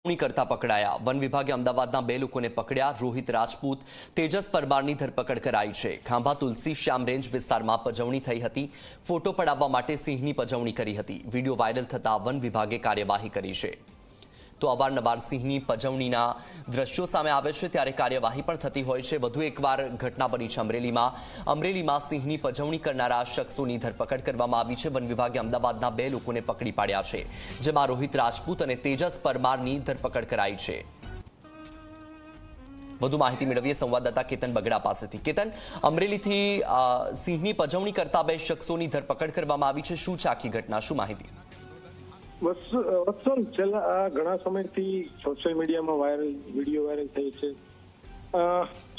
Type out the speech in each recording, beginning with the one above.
કરતા પકડાયા। વન વિભાગે અમદાવાદના 2 લોકોને પકડ્યા। રોહિત રાજપૂત, તેજસ પરમારની ધરપકડ કરાઈ છે। ખાંભા તુલસી શ્યામ રેન્જ વિસ્તારમાં પજવણી થઈ હતી। ફોટો પડાવવા માટે સિંહની પજવણી કરી હતી। વિડીયો વાયરલ થતા વન વિભાગે કાર્યવાહી કરી છે। તો અવારનવાર સિંહની પજવણીના દ્રશ્યો સામે આવે છે ત્યારે કાર્યવાહી પણ થતી હોય છે। વધુ એકવાર ઘટના બની છે અમરેલીમાં સિંહની પજવણી કરનારા શખ્સોની ધરપકડ કરવામાં આવી છે। વન વિભાગે અમદાવાદના 2 લોકોને પકડી પાડ્યા છે, જેમાં રોહિત રાજપૂત અને તેજસ પરમારની ધરપકડ કરાઈ છે। વધુ માહિતી મેળવીએ સંવાદદાતા કેતન બગડા પાસેથી। કેતન, અમરેલીથી સિંહની પજવણી કરતા 2 શખ્સોની ધરપકડ કરવામાં આવી છે। શું છે આખી ઘટના, શું માહિતી? વત્સલ, છેલ્લા ઘણા સમયથી સોશિયલ મીડિયામાં વિડીયો વાયરલ થઈ છે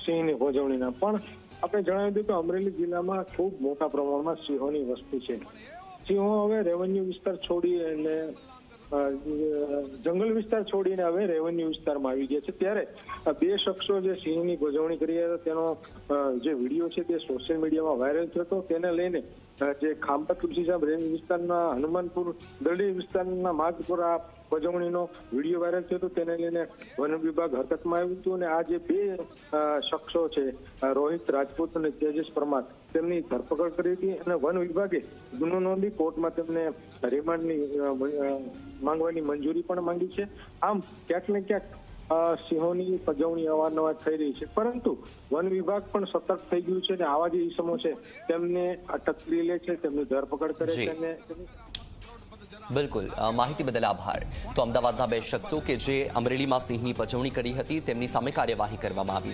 સિંહની પજવણીના। પણ આપણે જણાવી દઉં કે અમરેલી જિલ્લામાં ખૂબ મોટા પ્રમાણમાં સિંહોની વસ્તી છે। સિંહો હવે રેવન્યુ વિસ્તાર છોડી અને જંગલ વિસ્તાર છોડીને હવે રેવન્યુ વિસ્તારમાં આવી ગયા છે। ત્યારે 2 શખ્સો જે સિંહની પજવણી કરી રહ્યા તેનો જે વિડીયો છે તે સોશિયલ મીડિયામાં વાયરલ થયો હતો। તેને લઈને જે ખાંભા તુલસીશ્યામ રેન્જ વિસ્તારના હનુમાનપુર દરડી વિસ્તારના માર્ગ પર આ પજવણીનો વિડીયો વાયરલ થયો હતો। તેને લઈને વન વિભાગ હરકતમાં આવ્યું હતું અને આ જે 2 શખ્સો છે, રોહિત રાજપૂત અને તેજસ પરમાર, તેમની ધરપકડ કરી હતી અને વન વિભાગે ગુનો નોંધી કોર્ટમાં તેમને રિમાન્ડની માંગવાની મંજૂરી પણ માંગી છે। આમ ક્યાંક ને ક્યાંક સિંહોની પજવણી અવારનવાર થઈ રહી છે, પરંતુ વન વિભાગ પણ સતર્ક થઈ ગયું છે અને આવા જે ઇસમો છે તેમને અટક લે છે, તેમની ધરપકડ કરે છે અને બિલકુલ, માહિતી બદલ આભાર। તો અમદાવાદના 2 શખ્સો કે જે અમરેલીમાં સિંહની પજવણી કરી હતી તેમની સામે કાર્યવાહી કરવામાં આવી છે।